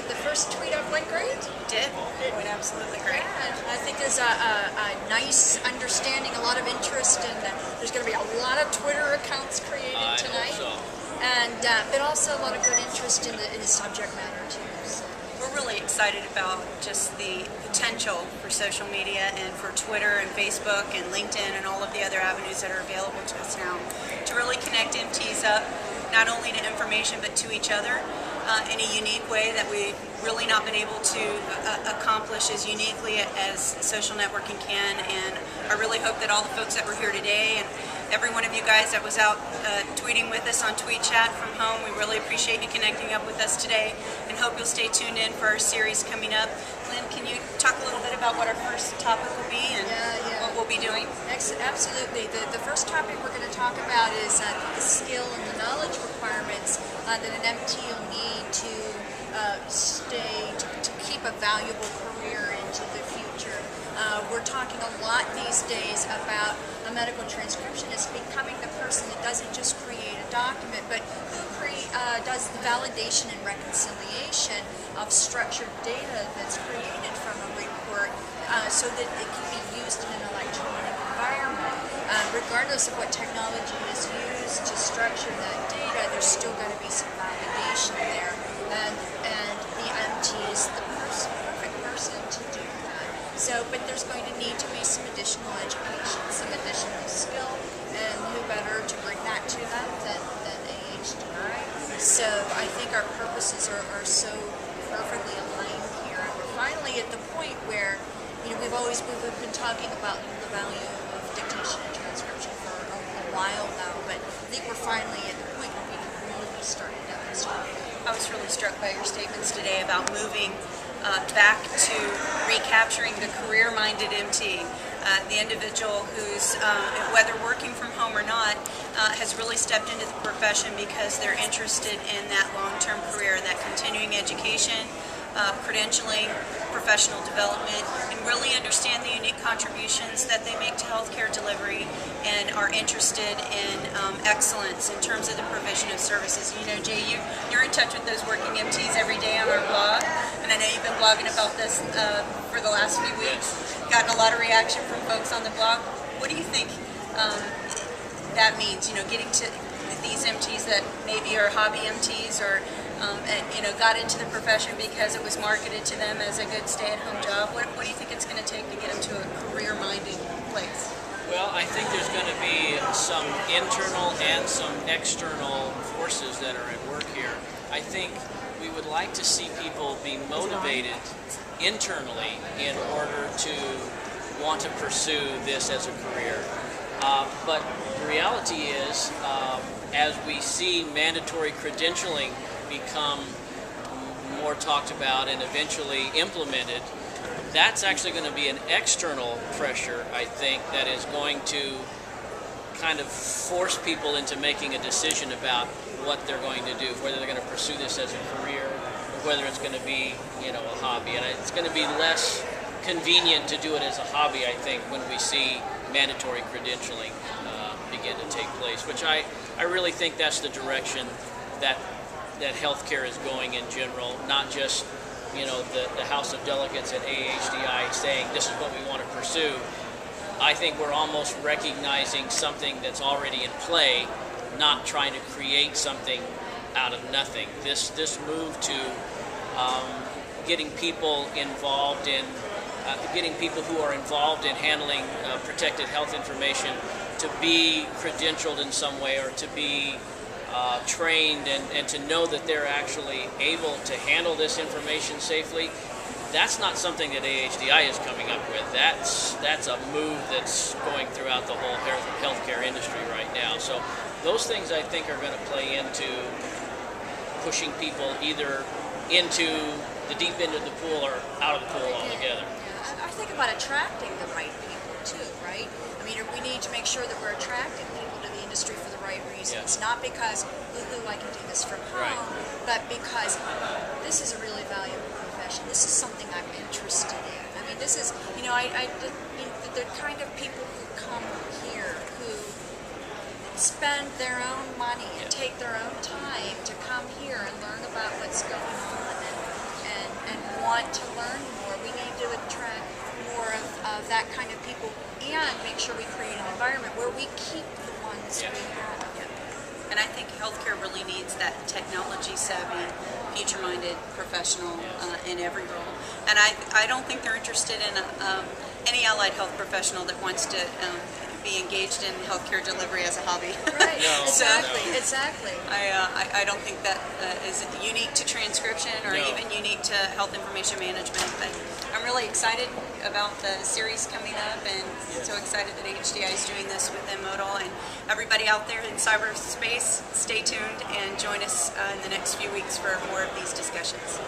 the first tweet of went great? Did. It went absolutely great. Yeah, I think there's a nice understanding, a lot of interest in that. There's going to be a lot of Twitter accounts created tonight. I hope so. And but also a lot of good interest in the subject matter too. So. We're really excited about just the potential for social media and for Twitter and Facebook and LinkedIn and all of the other avenues that are available to us now to really connect MTs up, not only to information but to each other in a unique way that we've really not been able to accomplish as uniquely as social networking can. And I really hope that all the folks that were here today and every one of you guys that was out tweeting with us on Tweet Chat from home, we really appreciate you connecting up with us today and hope you'll stay tuned in for our series coming up. Lynn, can you talk a little bit about what our first topic will be and what we'll be doing? Absolutely. The first topic we're going to talk about is the skill and the knowledge requirements that an MT will need to to keep a valuable career into the future. We're talking a lot these days about a medical transcriptionist becoming the person that doesn't just create a document, but who does the validation and reconciliation of structured data that's created from a report so that it can be used in an electronic environment. Regardless of what technology is used to structure that data, there's still going to be some validation there. And the MT is the perfect person to do that. So, but there's going to need to be some additional education, some additional skill, and who better to bring that to them than AHDI. So I think our purposes are so perfectly aligned here. And we're finally at the point where, we've been talking about the value of dictation and transcription for a while now, but I think we're finally at the point where we can really start to demonstrate. I was really struck by your statements today about moving back to recapturing the career-minded MT, the individual who's, whether working from home or not, has really stepped into the profession because they're interested in that long-term career, that continuing education, credentialing, professional development, and really understand the unique contributions that they make to healthcare delivery and are interested in excellence in terms of the provision of services. Jay, you're in touch with those working MTs every day on our blog, and I know you've been blogging about this for the last few weeks. Gotten a lot of reaction from folks on the blog. What do you think that means, getting to these MTs that maybe are hobby MTs or got into the profession because it was marketed to them as a good stay-at-home job? What do you think it's going to take to get them to a career-minded place? Well, I think there's going to be some internal and some external forces that are at work here. I think we would like to see people be motivated internally in order to want to pursue this as a career. But the reality is, as we see mandatory credentialing become more talked about and eventually implemented, that's actually going to be an external pressure, I think, that is going to kind of force people into making a decision about what they're going to do, whether they're going to pursue this as a career or whether it's going to be, a hobby. And it's going to be less convenient to do it as a hobby, I think, when we see mandatory credentialing begin to take place, which I really think that's the direction that healthcare is going in general, not just the House of Delegates at AHDI saying this is what we want to pursue. I think we're almost recognizing something that's already in play, not trying to create something out of nothing. This move to getting people involved in getting people who are involved in handling protected health information to be credentialed in some way or to be trained and to know that they're actually able to handle this information safely. That's not something that AHDI is coming up with. That's a move that's going throughout the whole healthcare industry right now. So those things I think are going to play into pushing people either into the deep end of the pool or out of the pool altogether. I think about attracting the right people too, right? I mean, we need to make sure that we're attracting people to the industry for the right reasons, not because, I can do this from home, but because this is a really valuable profession. This is something I'm interested in. I mean, this is, the kind of people who come here who spend their own money and take their own time to come here and learn about what's going on want to learn more. We need to attract more of that kind of people and make sure we create an environment where we keep the ones we have. And I think healthcare really needs that technology-savvy, future-minded professional in every role. And I don't think they're interested in any allied health professional that wants to be engaged in healthcare delivery as a hobby. Right, No, exactly, no. exactly. I don't think that is unique to transcription or No. even unique to health information management. But I'm really excited about the series coming up, and so excited that AHDI is doing this with M-Modal. And everybody out there in cyberspace, stay tuned and join us in the next few weeks for more of these discussions.